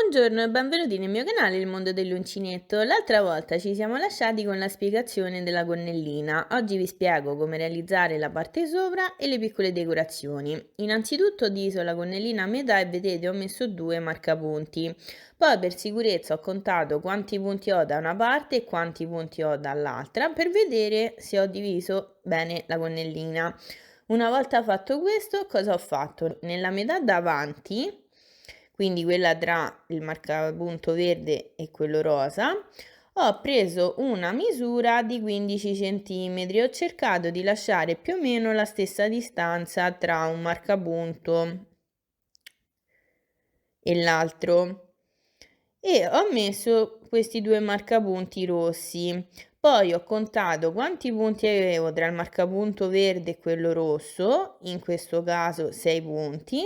Buongiorno e benvenuti nel mio canale Il Mondo dell'Uncinetto. L'altra volta ci siamo lasciati con la spiegazione della gonnellina. Oggi vi spiego come realizzare la parte sopra e le piccole decorazioni. Innanzitutto ho diviso la gonnellina a metà e vedete ho messo due marcapunti. Poi per sicurezza ho contato quanti punti ho da una parte e quanti punti ho dall'altra per vedere se ho diviso bene la gonnellina. Una volta fatto questo, cosa ho fatto? Nella metà davanti, quindi quella tra il marcapunto verde e quello rosa, ho preso una misura di 15 cm. Ho cercato di lasciare più o meno la stessa distanza tra un marcapunto e l'altro e ho messo questi due marcapunti rossi. Poi ho contato quanti punti avevo tra il marcapunto verde e quello rosso, in questo caso 6 punti,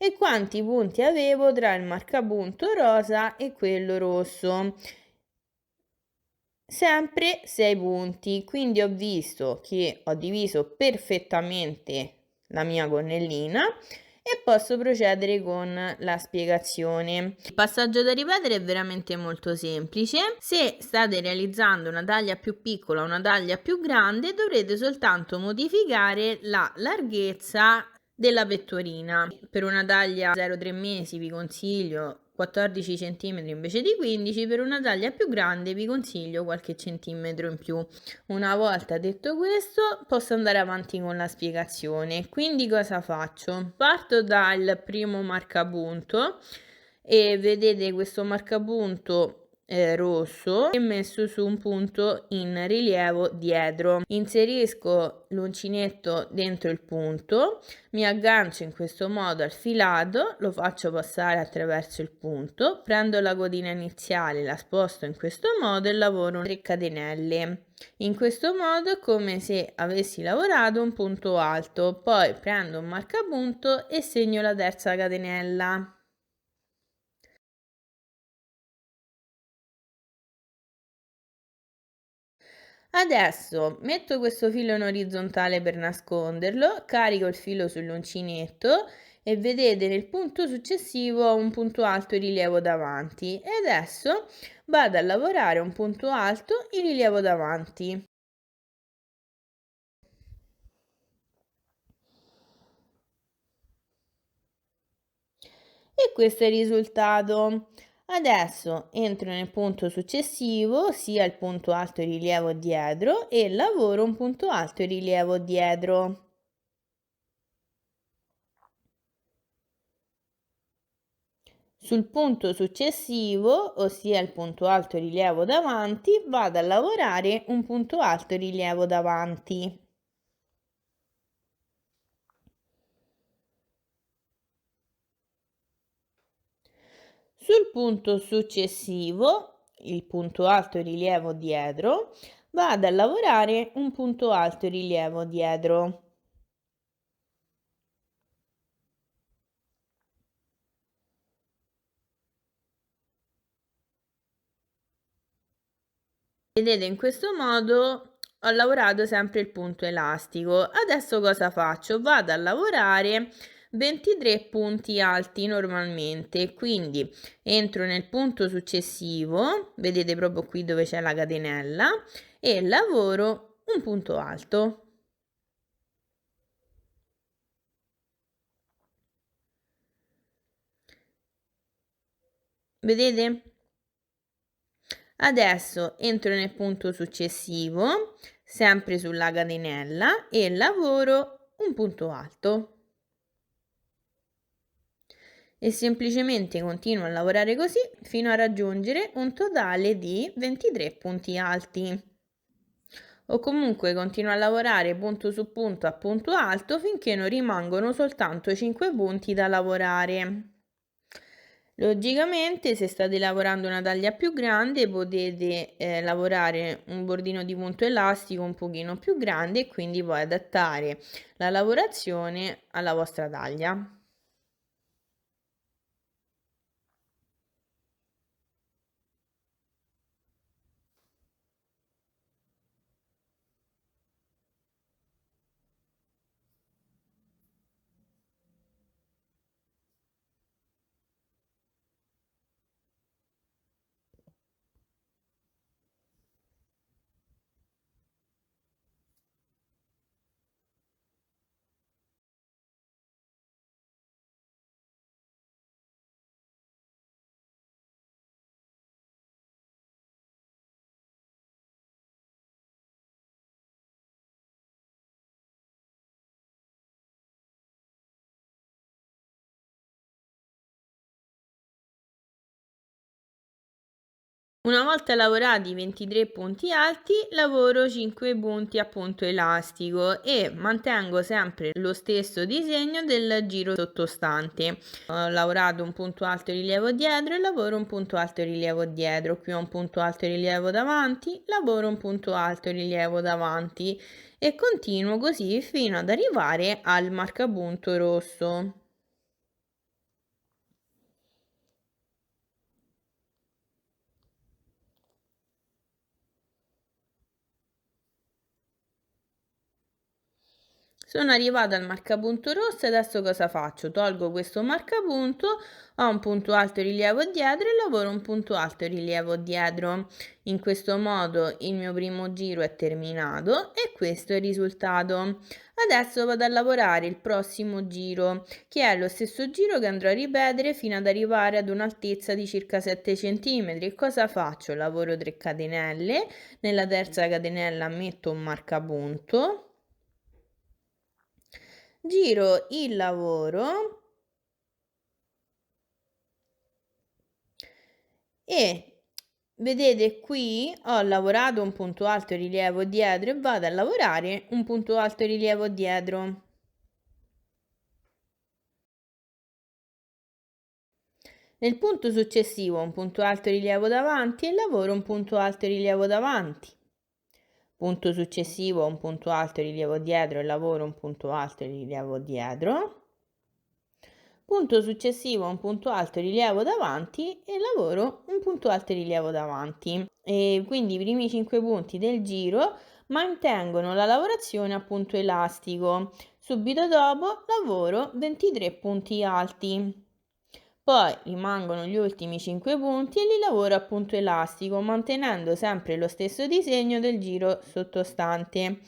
e quanti punti avevo tra il marcapunto rosa e quello rosso, sempre 6 punti. Quindi ho visto che ho diviso perfettamente la mia gonnellina e posso procedere con la spiegazione. Il passaggio da ripetere è veramente molto semplice. Se state realizzando una taglia più piccola o una taglia più grande, dovrete soltanto modificare la larghezza della pettorina. Per una taglia 0,3 mesi vi consiglio 14 cm invece di 15, per una taglia più grande vi consiglio qualche centimetro in più. Una volta detto questo, posso andare avanti con la spiegazione. Quindi cosa faccio? Parto dal primo marcapunto e vedete questo marcapunto rosso è messo su un punto in rilievo dietro. Inserisco l'uncinetto dentro il punto, mi aggancio in questo modo al filato, lo faccio passare attraverso il punto, prendo la codina iniziale, la sposto in questo modo e lavoro 3 catenelle. In questo modo è come se avessi lavorato un punto alto, poi prendo un marcapunto e segno la terza catenella. Adesso metto questo filo in orizzontale per nasconderlo, carico il filo sull'uncinetto e vedete nel punto successivo ho un punto alto in rilievo davanti e adesso vado a lavorare un punto alto in rilievo davanti. E questo è il risultato. Adesso entro nel punto successivo, sia il punto alto in rilievo dietro e lavoro un punto alto in rilievo dietro. Sul punto successivo, ossia il punto alto rilievo davanti, vado a lavorare un punto alto rilievo davanti. Sul punto successivo, il punto alto rilievo dietro, vado a lavorare un punto alto rilievo dietro. Vedete, in questo modo ho lavorato sempre il punto elastico. Adesso cosa faccio? Vado a lavorare 23 punti alti normalmente, quindi entro nel punto successivo, vedete proprio qui dove c'è la catenella, e lavoro un punto alto. Vedete? Adesso entro nel punto successivo, sempre sulla catenella, e lavoro un punto alto. E semplicemente continuo a lavorare così fino a raggiungere un totale di 23 punti alti. O comunque continuo a lavorare punto su punto a punto alto finché non rimangono soltanto 5 punti da lavorare. Logicamente, se state lavorando una taglia più grande, potete lavorare un bordino di punto elastico un pochino più grande e quindi poi adattare la lavorazione alla vostra taglia. Una volta lavorati i 23 punti alti, lavoro 5 punti a punto elastico e mantengo sempre lo stesso disegno del giro sottostante. Ho lavorato un punto alto rilievo dietro e lavoro un punto alto rilievo dietro. Qui ho un punto alto rilievo davanti, lavoro un punto alto rilievo davanti e continuo così fino ad arrivare al marcapunto rosso. Sono arrivata al marcapunto rosso e adesso cosa faccio? Tolgo questo marcapunto, ho un punto alto rilievo dietro e lavoro un punto alto rilievo dietro. In questo modo il mio primo giro è terminato e questo è il risultato. Adesso vado a lavorare il prossimo giro, che è lo stesso giro che andrò a ripetere fino ad arrivare ad un'altezza di circa 7 cm. Cosa faccio? Lavoro 3 catenelle, nella terza catenella metto un marcapunto. Giro il lavoro e vedete qui ho lavorato un punto alto rilievo dietro e vado a lavorare un punto alto rilievo dietro. Nel punto successivo un punto alto rilievo davanti e lavoro un punto alto rilievo davanti. Punto successivo un punto alto rilievo dietro e lavoro un punto alto rilievo dietro. Punto successivo un punto alto rilievo davanti e lavoro un punto alto rilievo davanti. E quindi i primi 5 punti del giro mantengono la lavorazione a punto elastico. Subito dopo lavoro 23 punti alti. Poi rimangono gli ultimi 5 punti e li lavoro a punto elastico, mantenendo sempre lo stesso disegno del giro sottostante.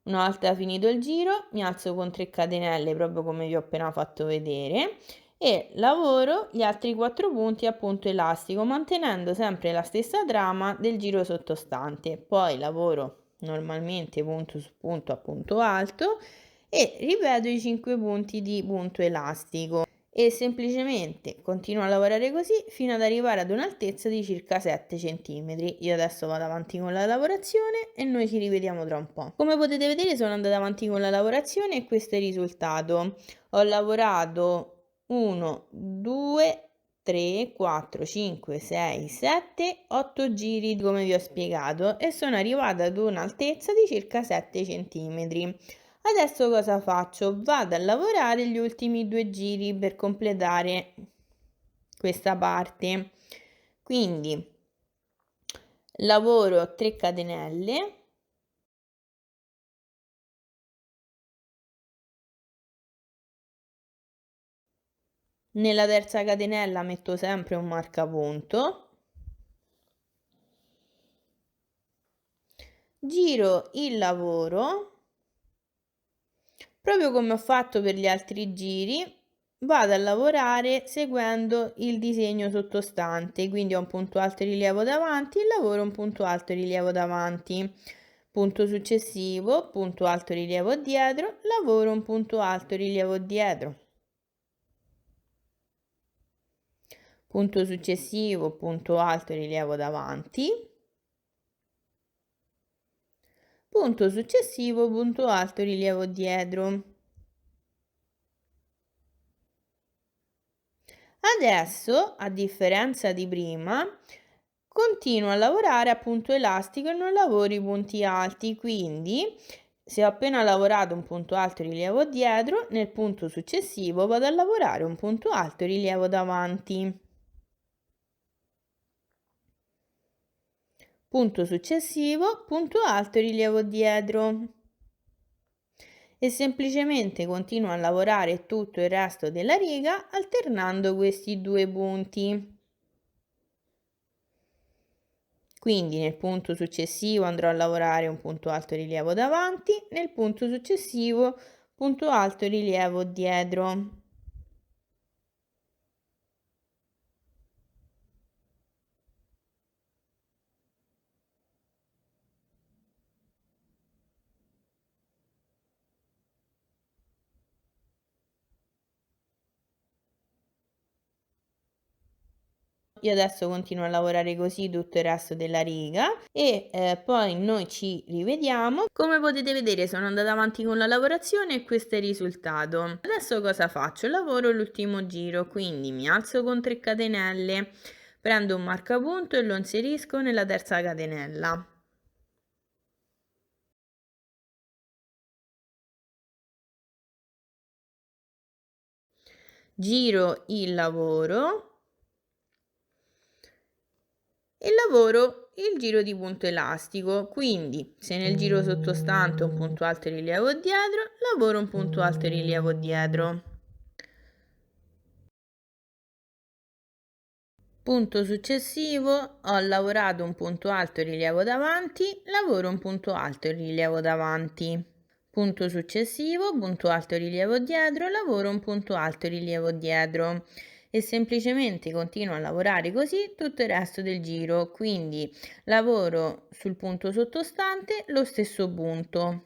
Una volta finito il giro, mi alzo con 3 catenelle, proprio come vi ho appena fatto vedere, e lavoro gli altri 4 punti a punto elastico, mantenendo sempre la stessa trama del giro sottostante. Poi lavoro normalmente punto su punto a punto alto e ripeto i 5 punti di punto elastico e semplicemente continuo a lavorare così fino ad arrivare ad un'altezza di circa 7 cm. Io adesso vado avanti con la lavorazione e noi ci rivediamo tra un po'. Come potete vedere sono andata avanti con la lavorazione e questo è il risultato. Ho lavorato 1, 2, 3, 4, 5, 6, 7, 8 giri come vi ho spiegato e sono arrivata ad un'altezza di circa 7 cm. Adesso cosa faccio? Vado a lavorare gli ultimi 2 giri per completare questa parte. Quindi lavoro 3 catenelle. Nella terza catenella metto sempre un marcapunto. Giro il lavoro. Proprio come ho fatto per gli altri giri, vado a lavorare seguendo il disegno sottostante, quindi ho un punto alto rilievo davanti e lavoro un punto alto rilievo davanti. Punto successivo, punto alto rilievo dietro, lavoro un punto alto rilievo dietro. Punto successivo, punto alto rilievo davanti. Punto successivo, punto alto rilievo dietro. Adesso, a differenza di prima, continuo a lavorare a punto elastico e non lavoro i punti alti, quindi se ho appena lavorato un punto alto rilievo dietro, nel punto successivo vado a lavorare un punto alto rilievo davanti. Punto successivo, punto alto rilievo dietro. E semplicemente continuo a lavorare tutto il resto della riga alternando questi due punti. Quindi nel punto successivo andrò a lavorare un punto alto rilievo davanti, nel punto successivo punto alto rilievo dietro. Io adesso continuo a lavorare così tutto il resto della riga e poi noi ci rivediamo. Come potete vedere sono andata avanti con la lavorazione e questo è il risultato. Adesso cosa faccio? Lavoro l'ultimo giro, quindi mi alzo con 3 catenelle, prendo un marcapunto e lo inserisco nella terza catenella. Giro il lavoro e lavoro il giro di punto elastico, quindi se nel giro sottostante un punto alto e rilievo dietro, lavoro un punto alto e rilievo dietro. Punto successivo, ho lavorato un punto alto e rilievo davanti, lavoro un punto alto e rilievo davanti. Punto successivo, punto alto e rilievo dietro, lavoro un punto alto e rilievo dietro e semplicemente continuo a lavorare così tutto il resto del giro, quindi lavoro sul punto sottostante lo stesso punto.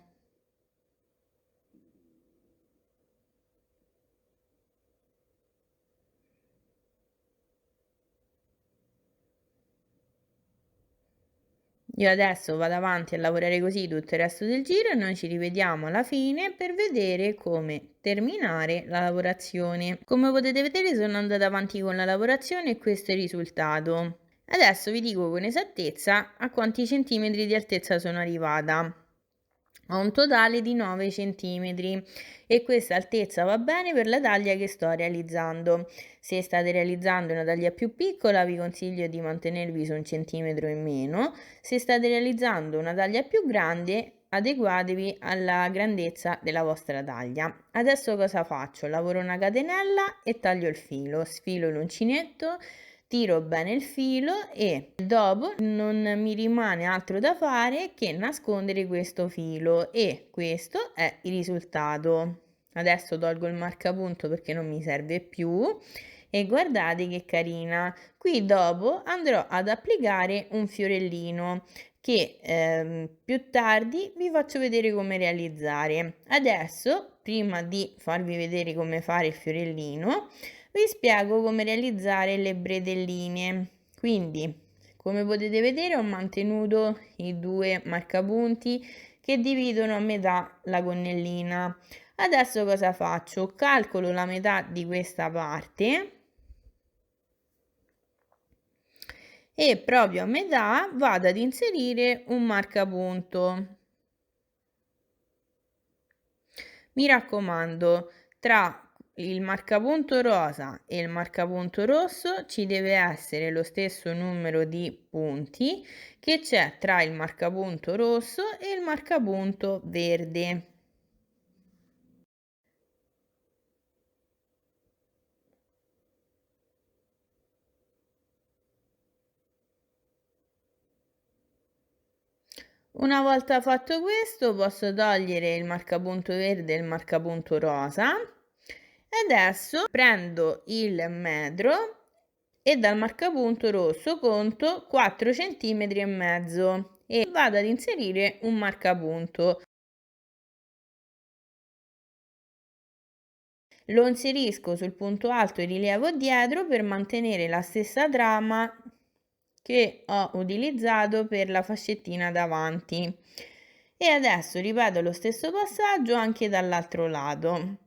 Io adesso vado avanti a lavorare così tutto il resto del giro e noi ci rivediamo alla fine per vedere come terminare la lavorazione. Come potete vedere sono andata avanti con la lavorazione e questo è il risultato. Adesso vi dico con esattezza a quanti centimetri di altezza sono arrivata. Ho un totale di 9 centimetri e questa altezza va bene per la taglia che sto realizzando. Se state realizzando una taglia più piccola vi consiglio di mantenervi su 1 centimetro in meno. Se state realizzando una taglia più grande adeguatevi alla grandezza della vostra taglia. Adesso cosa faccio? Lavoro una catenella e taglio il filo, sfilo l'uncinetto, tiro bene il filo e dopo non mi rimane altro da fare che nascondere questo filo e questo è il risultato. Adesso tolgo il marcapunto perché non mi serve più e guardate che carina. Qui dopo andrò ad applicare un fiorellino che più tardi vi faccio vedere come realizzare. Adesso, prima di farvi vedere come fare il fiorellino, vi spiego come realizzare le bretelline. Quindi, come potete vedere, ho mantenuto i due marcapunti che dividono a metà la gonnellina. Adesso cosa faccio? Calcolo la metà di questa parte e proprio a metà vado ad inserire un marcapunto. Mi raccomando, tra il marcapunto rosa e il marcapunto rosso ci deve essere lo stesso numero di punti che c'è tra il marcapunto rosso e il marcapunto verde. Una volta fatto questo posso togliere il marcapunto verde e il marcapunto rosa e adesso prendo il metro e dal marcapunto rosso conto 4 centimetri e mezzo e vado ad inserire un marcapunto. Lo inserisco sul punto alto e rilievo dietro per mantenere la stessa trama che ho utilizzato per la fascettina davanti. E adesso ripeto lo stesso passaggio anche dall'altro lato.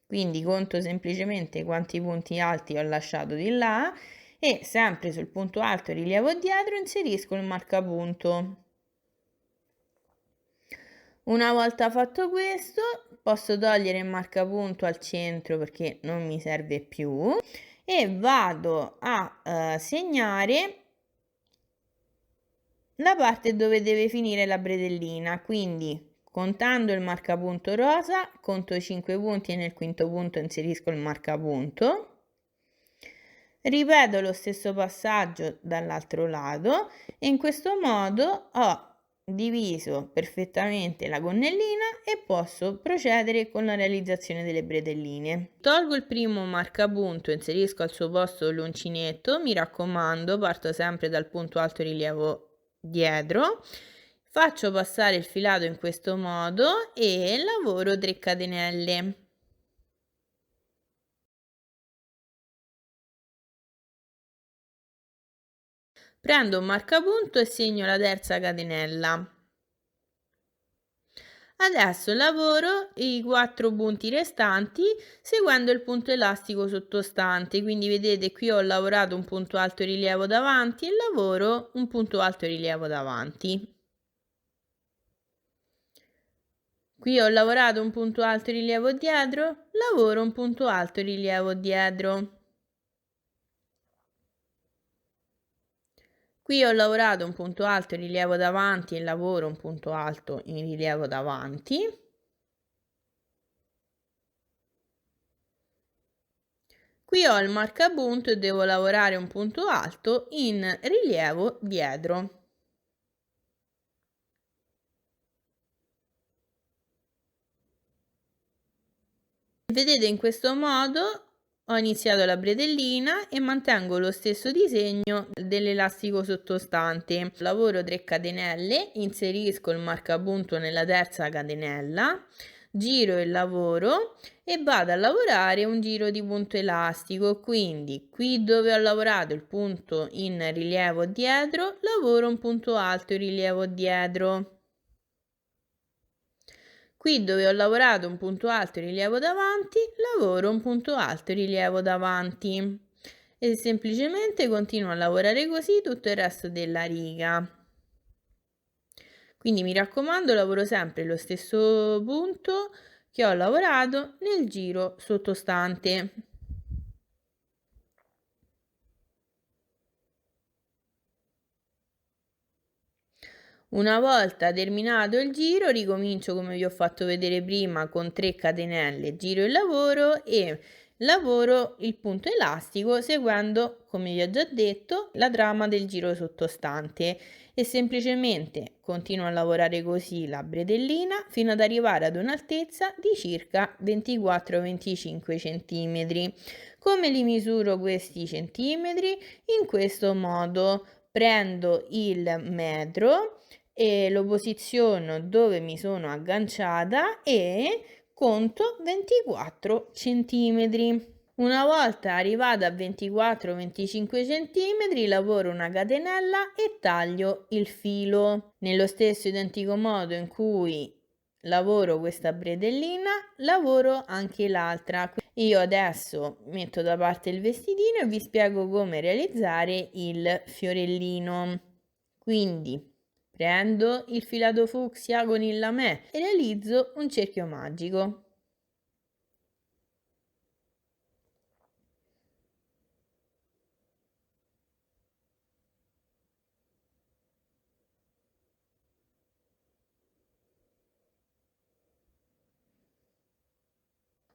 Quindi conto semplicemente quanti punti alti ho lasciato di là e sempre sul punto alto e rilievo dietro inserisco il marcapunto. Una volta fatto questo posso togliere il marcapunto al centro perché non mi serve più e vado a segnare la parte dove deve finire la bretellina, quindi contando il marcapunto rosa conto 5 punti e nel quinto punto inserisco il marcapunto. Ripeto lo stesso passaggio dall'altro lato e in questo modo ho diviso perfettamente la gonnellina e posso procedere con la realizzazione delle bretelline. Tolgo il primo marcapunto, inserisco al suo posto l'uncinetto, mi raccomando, parto sempre dal punto alto rilievo dietro, faccio passare il filato in questo modo e lavoro 3 catenelle. Prendo un marcapunto e segno la terza catenella. Adesso lavoro i 4 punti restanti seguendo il punto elastico sottostante, quindi vedete qui ho lavorato un punto alto rilievo davanti e lavoro un punto alto rilievo davanti. Qui ho lavorato un punto alto rilievo dietro, lavoro un punto alto rilievo dietro. Qui ho lavorato un punto alto in rilievo davanti e lavoro un punto alto in rilievo davanti. Qui ho il marcapunto e devo lavorare un punto alto in rilievo dietro. Vedete, in questo modo ho iniziato la bretellina e mantengo lo stesso disegno dell'elastico sottostante. Lavoro 3 catenelle, inserisco il marcapunto nella terza catenella, giro il lavoro e vado a lavorare un giro di punto elastico. Quindi qui dove ho lavorato il punto in rilievo dietro, lavoro un punto alto in rilievo dietro. Qui dove ho lavorato un punto alto in rilievo davanti, lavoro un punto alto in rilievo davanti e semplicemente continuo a lavorare così tutto il resto della riga. Quindi mi raccomando, lavoro sempre lo stesso punto che ho lavorato nel giro sottostante. Una volta terminato il giro, ricomincio come vi ho fatto vedere prima con 3 catenelle, giro il lavoro e lavoro il punto elastico seguendo, come vi ho già detto, la trama del giro sottostante e semplicemente continuo a lavorare così la bretellina fino ad arrivare ad un'altezza di circa 24-25 cm. Come li misuro questi centimetri? In questo modo prendo il metro e lo posiziono dove mi sono agganciata e conto 24 centimetri. Una volta arrivata a 24-25 cm lavoro una catenella e taglio il filo. Nello stesso identico modo in cui lavoro questa bretellina, lavoro anche l'altra. Io adesso metto da parte il vestitino e vi spiego come realizzare il fiorellino. Quindi prendo il filato fucsia con il lamè e realizzo un cerchio magico.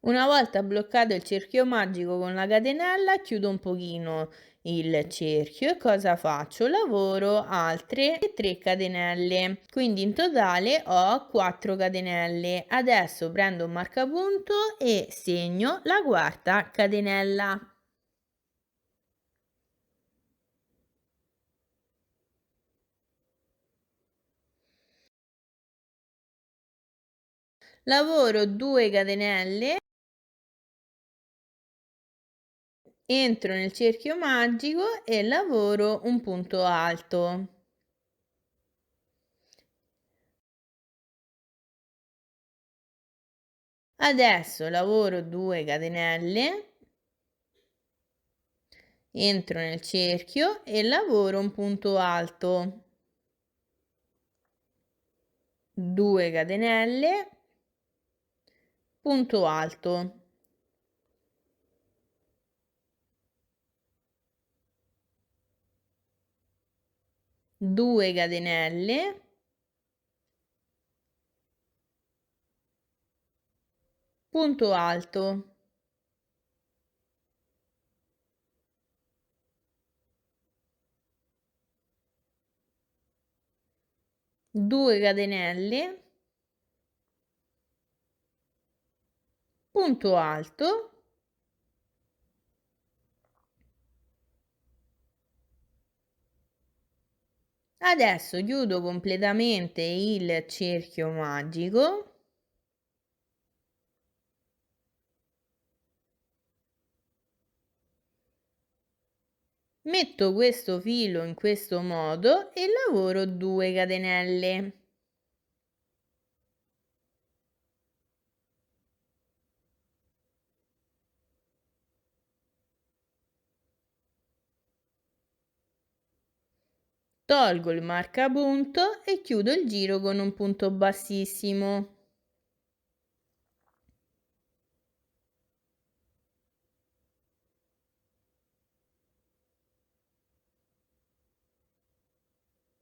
Una volta bloccato il cerchio magico con la catenella, chiudo un pochino il cerchio e cosa faccio? Lavoro altre 3 catenelle, quindi in totale ho 4 catenelle. Adesso prendo un marcapunto e segno la quarta catenella. Lavoro 2 catenelle, entro nel cerchio magico e lavoro un punto alto. Adesso lavoro 2 catenelle, entro nel cerchio e lavoro un punto alto. 2 catenelle, punto alto. 2 catenelle, punto alto. 2 catenelle, punto alto. Adesso chiudo completamente il cerchio magico Metto questo filo in questo modo e lavoro 2 catenelle. Tolgo il marcapunto e chiudo il giro con un punto bassissimo.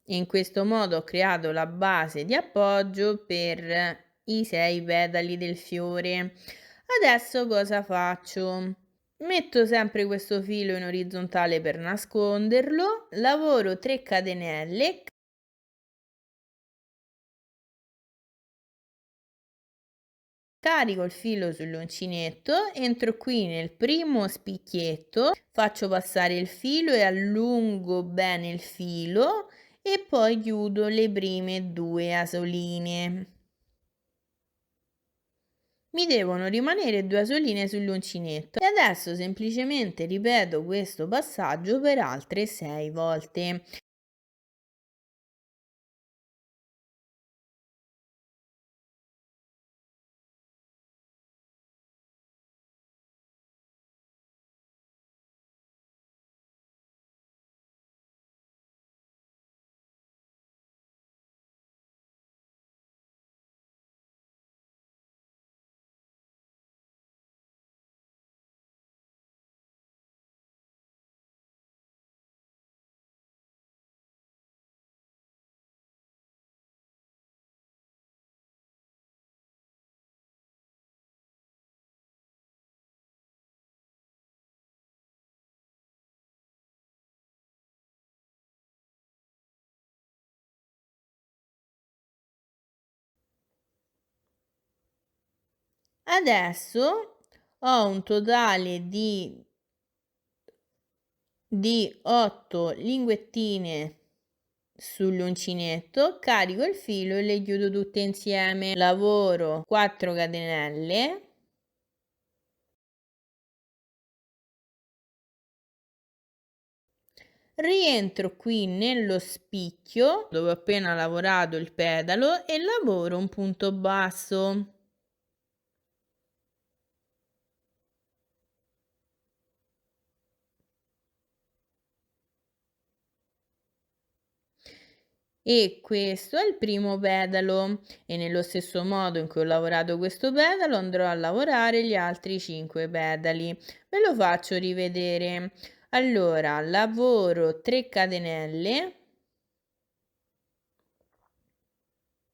In questo modo ho creato la base di appoggio per i 6 petali del fiore. Adesso cosa faccio? Metto sempre questo filo in orizzontale per nasconderlo, lavoro 3 catenelle, carico il filo sull'uncinetto, entro qui nel primo spicchietto, faccio passare il filo e allungo bene il filo e poi chiudo le prime 2 asoline. Mi devono rimanere 2 asoline sull'uncinetto e adesso semplicemente ripeto questo passaggio per altre 6 volte. Adesso ho un totale di 8 linguettine sull'uncinetto, carico il filo e le chiudo tutte insieme. Lavoro 4 catenelle, rientro qui nello spicchio dove ho appena lavorato il pedalo e lavoro un punto basso. E questo è il primo pedalo e nello stesso modo in cui ho lavorato questo pedalo andrò a lavorare gli altri 5 pedali. Ve lo faccio rivedere. Allora, lavoro 3 catenelle,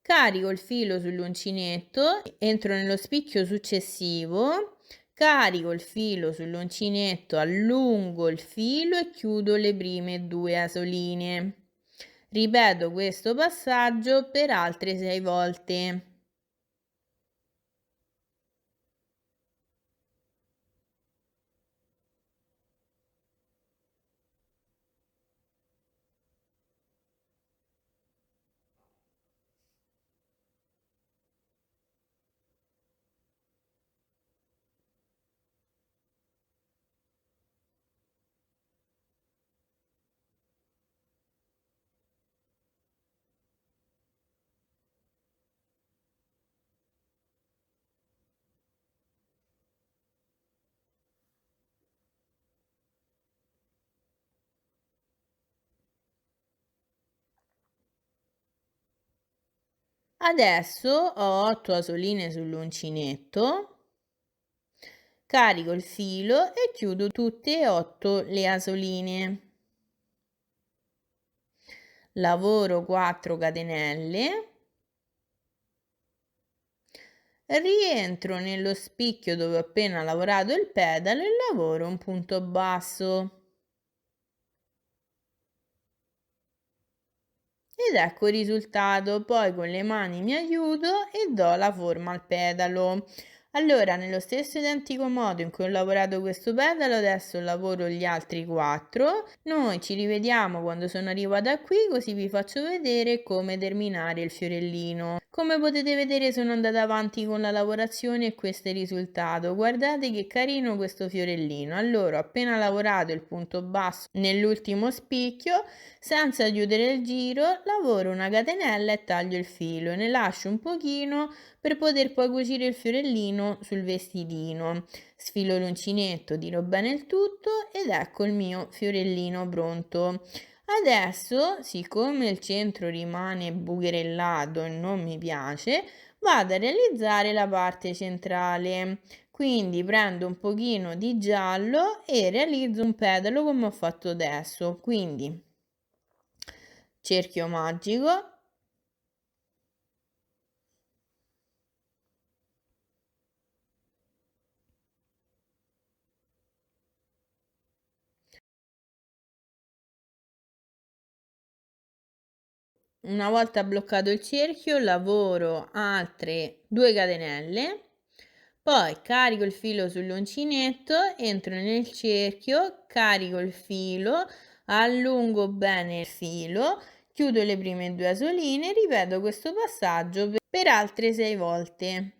carico il filo sull'uncinetto, entro nello spicchio successivo, carico il filo sull'uncinetto, allungo il filo e chiudo le prime 2 asoline. Ripeto questo passaggio per altre 6 volte. Adesso ho 8 asoline sull'uncinetto, carico il filo e chiudo tutte e 8 le asoline. Lavoro 4 catenelle, rientro nello spicchio dove ho appena lavorato il pedalo e lavoro un punto basso. Ed ecco il risultato, poi con le mani mi aiuto e do la forma al pedalo. Allora, nello stesso identico modo in cui ho lavorato questo pedalo, adesso lavoro gli altri 4. Noi ci rivediamo quando sono arrivata qui, così vi faccio vedere come terminare il fiorellino. Come potete vedere sono andata avanti con la lavorazione e questo è il risultato. Guardate che carino questo fiorellino. Allora, ho appena lavorato il punto basso nell'ultimo spicchio, senza chiudere il giro, lavoro una catenella e taglio il filo. Ne lascio un pochino per poter poi cucire il fiorellino sul vestitino. Sfilo l'uncinetto, tiro bene il tutto ed ecco il mio fiorellino pronto. Adesso, siccome il centro rimane bucherellato e non mi piace, vado a realizzare la parte centrale. Quindi prendo un pochino di giallo e realizzo un petalo come ho fatto adesso. Quindi cerchio magico. Una volta bloccato il cerchio, lavoro altre 2 catenelle, poi carico il filo sull'uncinetto, entro nel cerchio, carico il filo, allungo bene il filo, chiudo le prime 2 asoline e ripeto questo passaggio per altre 6 volte.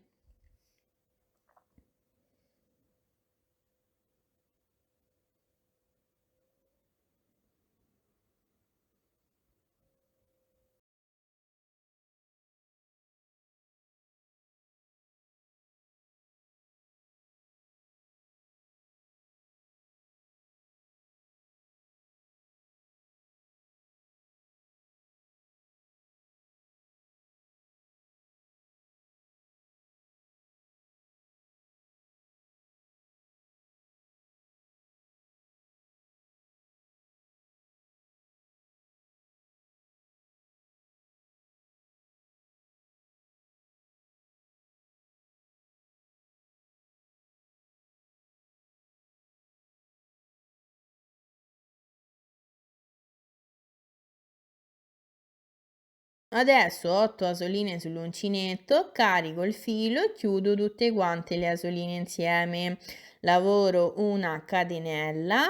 Adesso ho 8 asoline sull'uncinetto, carico il filo e chiudo tutte quante le asoline insieme. Lavoro una catenella,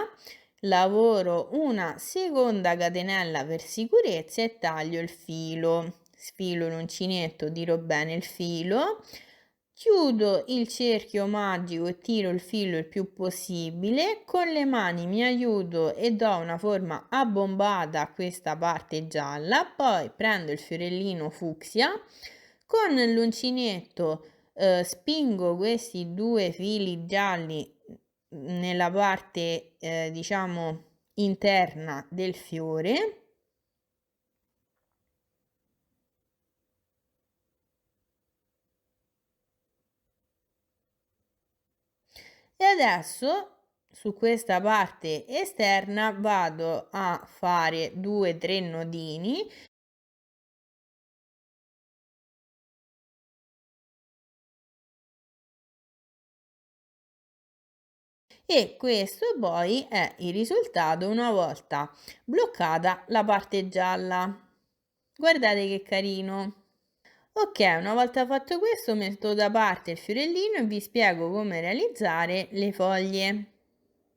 lavoro una seconda catenella per sicurezza e taglio il filo. Sfilo l'uncinetto, tiro bene il filo, chiudo il cerchio magico e tiro il filo il più possibile. Con le mani mi aiuto e do una forma abbombata a questa parte gialla. Poi prendo il fiorellino fucsia. Con l'uncinetto spingo questi 2 fili gialli nella parte, diciamo, interna del fiore. E adesso su questa parte esterna vado a fare 2-3 nodini e questo poi è il risultato una volta bloccata la parte gialla. Guardate che carino! Ok, una volta fatto questo metto da parte il fiorellino e vi spiego come realizzare le foglie.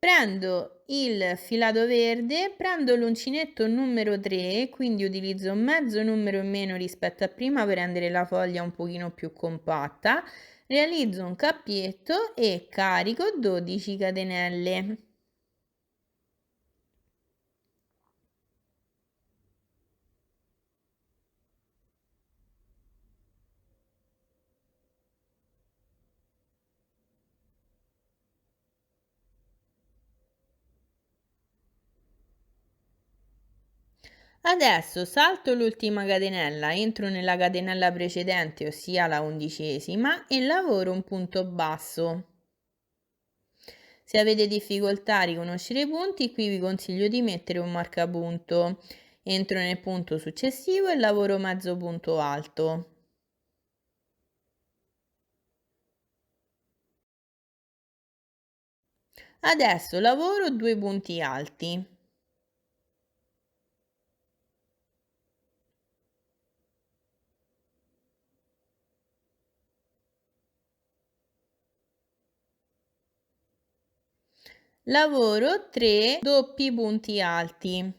Prendo il filato verde, prendo l'uncinetto numero 3, quindi utilizzo mezzo numero in meno rispetto a prima per rendere la foglia un pochino più compatta, realizzo un cappietto e carico 12 catenelle. Adesso salto l'ultima catenella, entro nella catenella precedente, ossia la 11ª, e lavoro un punto basso. Se avete difficoltà a riconoscere i punti, qui vi consiglio di mettere un marcapunto. Entro nel punto successivo e lavoro mezzo punto alto. Adesso lavoro 2 punti alti. Lavoro 3 doppi punti alti.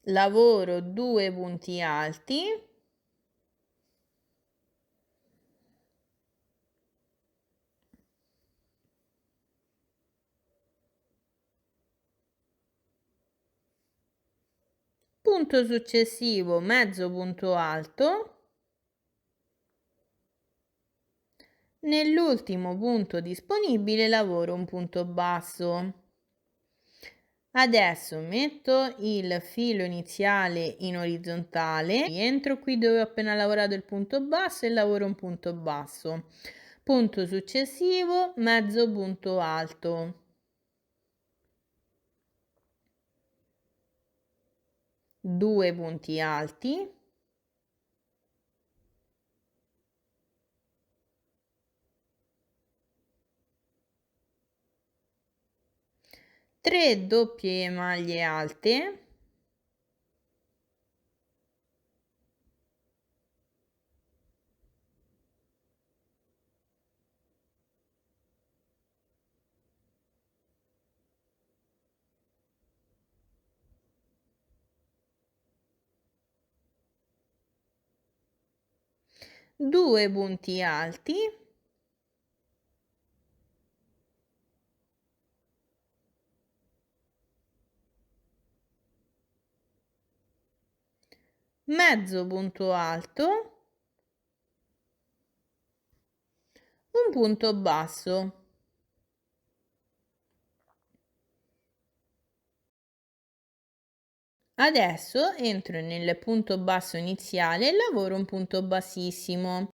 lavoro 2 punti alti, punto successivo mezzo punto alto, nell'ultimo punto disponibile lavoro un punto basso. Adesso metto il filo iniziale in orizzontale, entro qui dove ho appena lavorato il punto basso e lavoro un punto basso. Punto successivo, mezzo punto alto. 2 punti alti. 3 doppie maglie alte, due punti alti, mezzo punto alto, un punto basso. Adesso entro nel punto basso iniziale e lavoro un punto bassissimo.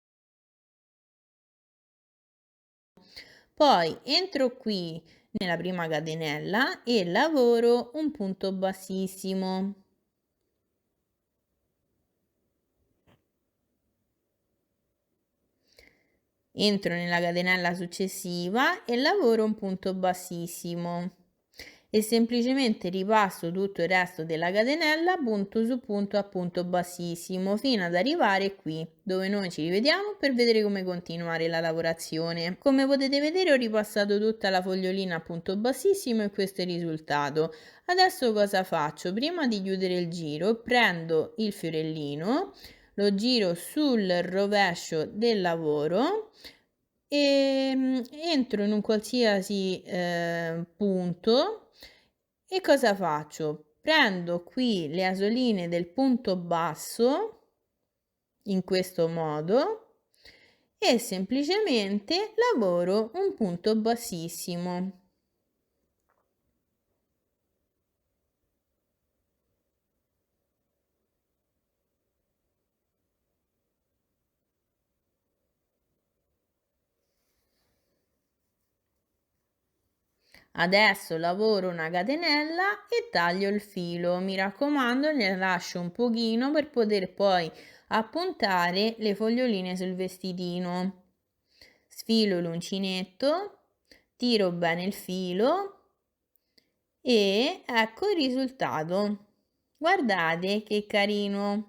Poi entro qui nella prima catenella e lavoro un punto bassissimo. Entro nella catenella successiva e lavoro un punto bassissimo e semplicemente ripasso tutto il resto della catenella punto su punto a punto bassissimo fino ad arrivare qui dove noi ci rivediamo per vedere come continuare la lavorazione. Come potete vedere ho ripassato tutta la fogliolina a punto bassissimo e questo è il risultato. Adesso cosa faccio? Prima di chiudere il giro prendo il fiorellino, lo giro sul rovescio del lavoro e entro in un qualsiasi punto e cosa faccio? Prendo qui le asoline del punto basso in questo modo e semplicemente lavoro un punto bassissimo. Adesso lavoro una catenella e taglio il filo, mi raccomando ne lascio un pochino per poter poi appuntare le foglioline sul vestitino. Sfilo l'uncinetto, tiro bene il filo e ecco il risultato. Guardate che carino!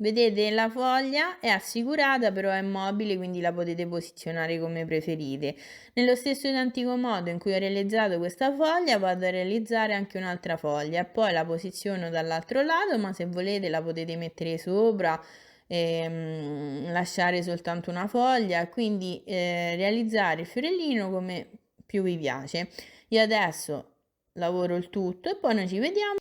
Vedete, la foglia è assicurata, però è mobile, quindi la potete posizionare come preferite. Nello stesso identico modo in cui ho realizzato questa foglia, vado a realizzare anche un'altra foglia e poi la posiziono dall'altro lato, ma se volete la potete mettere sopra e lasciare soltanto una foglia, quindi realizzare il fiorellino come più vi piace. Io adesso lavoro il tutto e poi noi ci vediamo.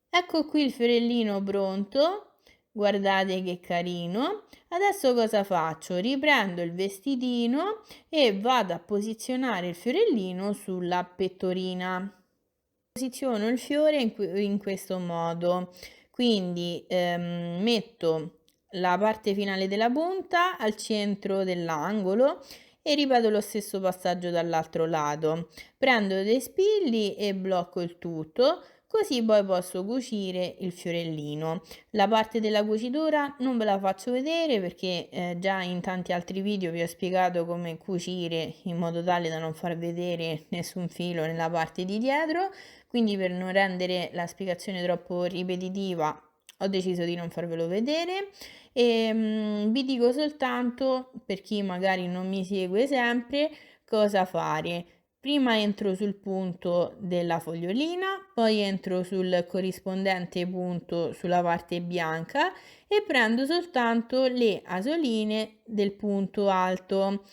Ecco qui il fiorellino pronto. Guardate che carino. Adesso cosa faccio? Riprendo il vestitino e vado a posizionare il fiorellino sulla pettorina. Posiziono il fiore in questo modo, quindi metto la parte finale della punta al centro dell'angolo e ripeto lo stesso passaggio dall'altro lato. Prendo dei spilli e blocco il tutto. Così poi posso cucire il fiorellino. La parte della cucitura non ve la faccio vedere perché già in tanti altri video vi ho spiegato come cucire in modo tale da non far vedere nessun filo nella parte di dietro, quindi per non rendere la spiegazione troppo ripetitiva ho deciso di non farvelo vedere e vi dico soltanto, per chi magari non mi segue sempre, cosa fare. prima entro sul punto della fogliolina, poi entro sul corrispondente punto sulla parte bianca e prendo soltanto le asoline del punto alto.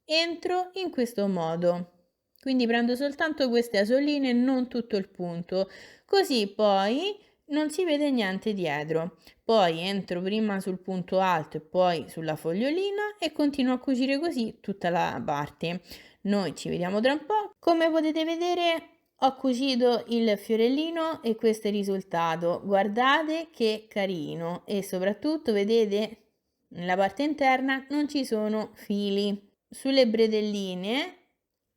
Entro in questo modo. Quindi prendo soltanto queste asoline, non tutto il punto, così poi non si vede niente dietro. Poi entro prima sul punto alto e poi sulla fogliolina e continuo a cucire così tutta la parte. Noi ci vediamo tra un po'. Come potete vedere ho cucito il fiorellino e questo è il risultato. Guardate che carino e soprattutto vedete nella parte interna non ci sono fili. Sulle bretelline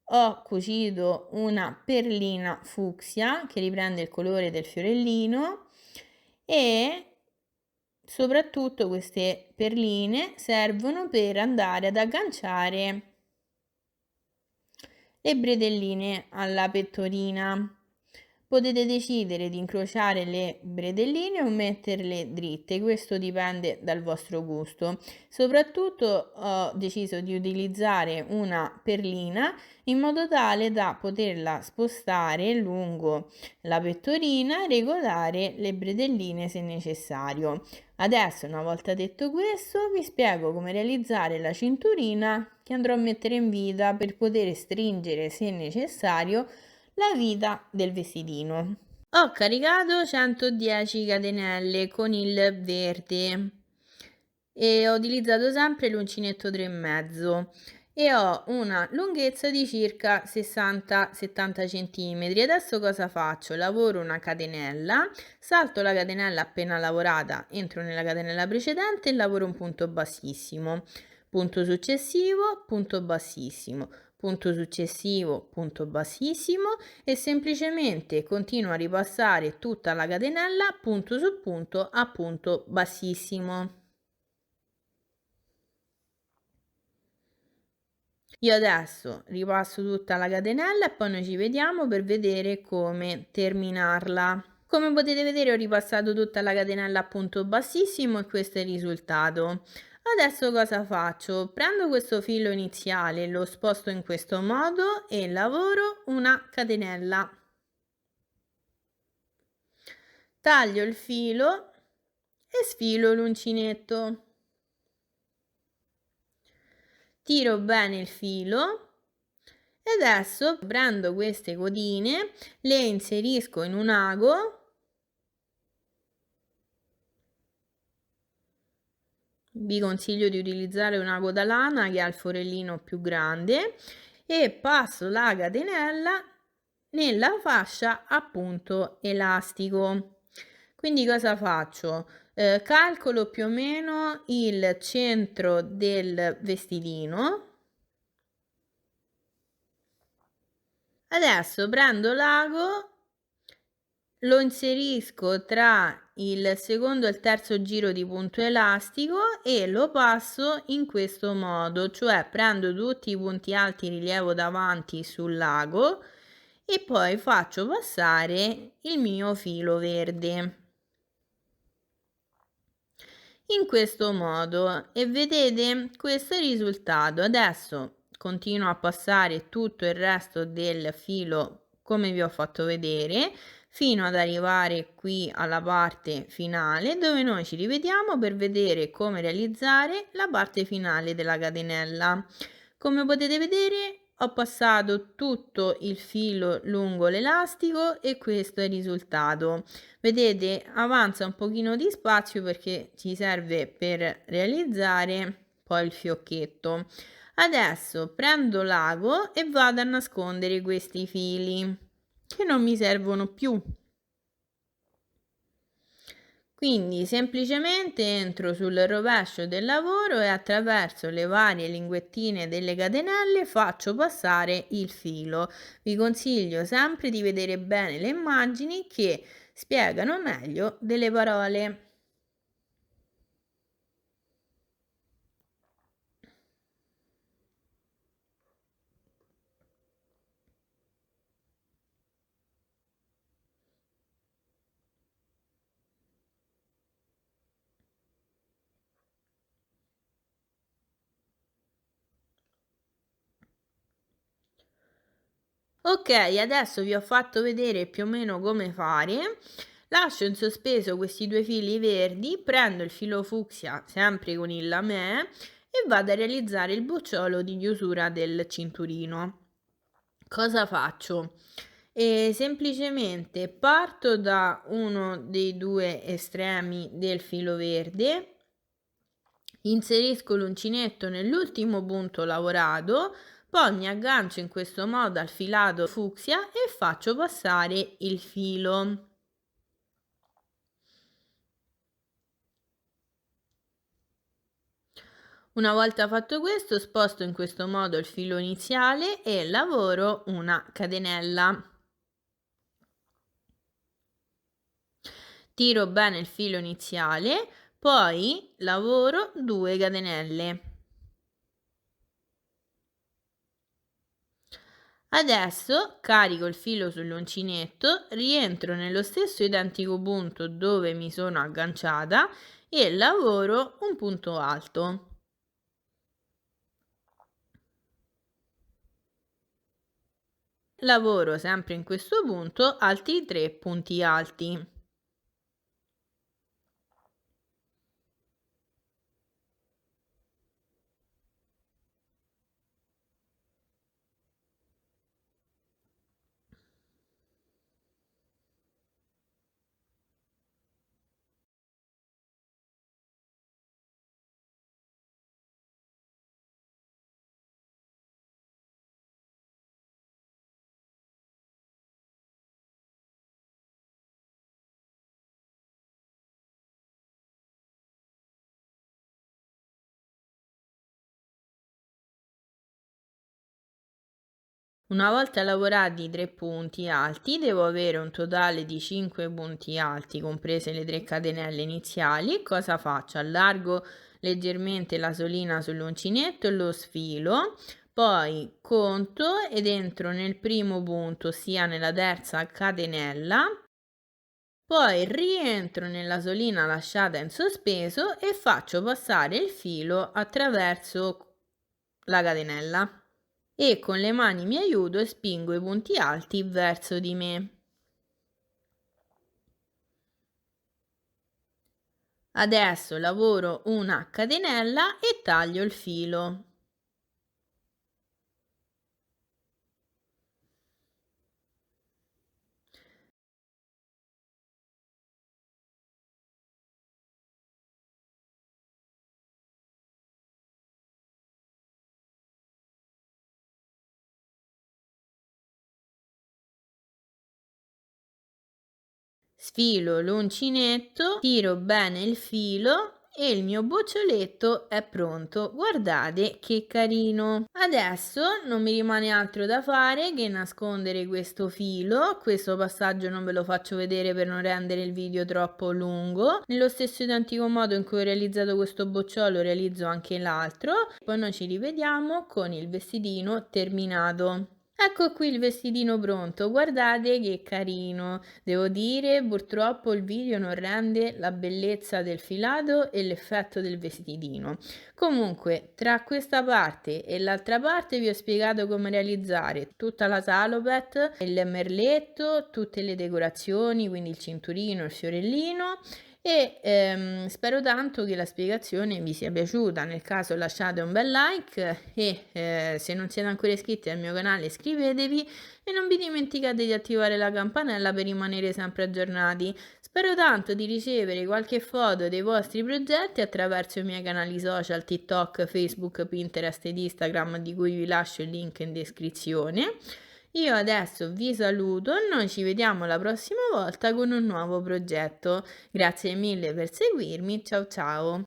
ho cucito una perlina fucsia che riprende il colore del fiorellino e soprattutto queste perline servono per andare ad agganciare le bretelline alla pettorina. Potete decidere di incrociare le bretelline o metterle dritte, questo dipende dal vostro gusto. Soprattutto ho deciso di utilizzare una perlina in modo tale da poterla spostare lungo la pettorina e regolare le bretelline se necessario. Adesso, una volta detto questo, vi spiego come realizzare la cinturina che andrò a mettere in vita per poter stringere, se necessario, la vita del vestitino. Ho caricato 110 catenelle con il verde e ho utilizzato sempre l'uncinetto 3,5 e ho una lunghezza di circa 60-70 cm. Adesso cosa faccio? Lavoro una catenella, salto la catenella appena lavorata, entro nella catenella precedente e lavoro un punto bassissimo, punto successivo, punto bassissimo, punto successivo, punto bassissimo e semplicemente continuo a ripassare tutta la catenella punto su punto a punto bassissimo. Io adesso ripasso tutta la catenella e poi noi ci vediamo per vedere come terminarla. Come potete vedere ho ripassato tutta la catenella a punto bassissimo e questo è il risultato. Adesso cosa faccio? Prendo questo filo iniziale, lo sposto in questo modo e lavoro una catenella. Taglio il filo e sfilo l'uncinetto. Tiro bene il filo e adesso prendo queste codine, le inserisco in un ago. Vi consiglio di utilizzare un ago da lana che ha il forellino più grande e passo la catenella nella fascia a punto elastico. Quindi cosa faccio? Calcolo più o meno il centro del vestitino. Adesso prendo l'ago, lo inserisco tra il secondo e il terzo giro di punto elastico e lo passo in questo modo, cioè prendo tutti i punti alti rilievo davanti sull'ago e poi faccio passare il mio filo verde in questo modo e vedete questo è il risultato. Adesso continuo a passare tutto il resto del filo come vi ho fatto vedere fino ad arrivare qui alla parte finale dove noi ci rivediamo per vedere come realizzare la parte finale della catenella. Come potete vedere ho passato tutto il filo lungo l'elastico e questo è il risultato. Vedete, avanza un pochino di spazio perché ci serve per realizzare poi il fiocchetto. Adesso prendo l'ago e vado a nascondere questi fili che non mi servono più. Quindi semplicemente entro sul rovescio del lavoro e attraverso le varie linguettine delle catenelle faccio passare il filo. Vi consiglio sempre di vedere bene le immagini che spiegano meglio delle parole. Ok, adesso vi ho fatto vedere più o meno come fare. Lascio in sospeso questi due fili verdi, prendo il filo fucsia sempre con il lamè e vado a realizzare il bocciolo di chiusura del cinturino. Cosa faccio? Semplicemente parto da uno dei due estremi del filo verde, inserisco l'uncinetto nell'ultimo punto lavorato, poi mi aggancio in questo modo al filato fucsia e faccio passare il filo. Una volta fatto questo, sposto in questo modo il filo iniziale e lavoro una catenella. Tiro bene il filo iniziale, poi lavoro 2 catenelle. Adesso carico il filo sull'uncinetto, rientro nello stesso identico punto dove mi sono agganciata e lavoro un punto alto. Lavoro sempre in questo punto altri 3 punti alti. Una volta lavorati i 3 punti alti, devo avere un totale di 5 punti alti, comprese le 3 catenelle iniziali. Cosa faccio? Allargo leggermente la solina sull'uncinetto e lo sfilo, poi conto ed entro nel primo punto, ossia nella terza catenella, poi rientro nella solina lasciata in sospeso e faccio passare il filo attraverso la catenella e con le mani mi aiuto e spingo i punti alti verso di me. Adesso lavoro una catenella e taglio il filo. Sfilo l'uncinetto, tiro bene il filo e il mio boccioletto è pronto. Guardate che carino. Adesso non mi rimane altro da fare che nascondere questo filo. Questo passaggio non ve lo faccio vedere per non rendere il video troppo lungo. Nello stesso identico modo in cui ho realizzato questo bocciolo realizzo anche l'altro. Poi noi ci rivediamo con il vestitino terminato. Ecco qui il vestitino pronto, guardate che carino. Devo dire, purtroppo il video non rende la bellezza del filato e l'effetto del vestitino. Comunque, tra questa parte e l'altra parte vi ho spiegato come realizzare tutta la salopette, il merletto, tutte le decorazioni, quindi il cinturino, il fiorellino e spero tanto che la spiegazione vi sia piaciuta. Nel caso lasciate un bel like e se non siete ancora iscritti al mio canale iscrivetevi e non vi dimenticate di attivare la campanella per rimanere sempre aggiornati. Spero tanto di ricevere qualche foto dei vostri progetti attraverso i miei canali social TikTok, Facebook, Pinterest ed Instagram, di cui vi lascio il link in descrizione. Io adesso vi saluto, noi ci vediamo la prossima volta con un nuovo progetto. Grazie mille per seguirmi, ciao ciao!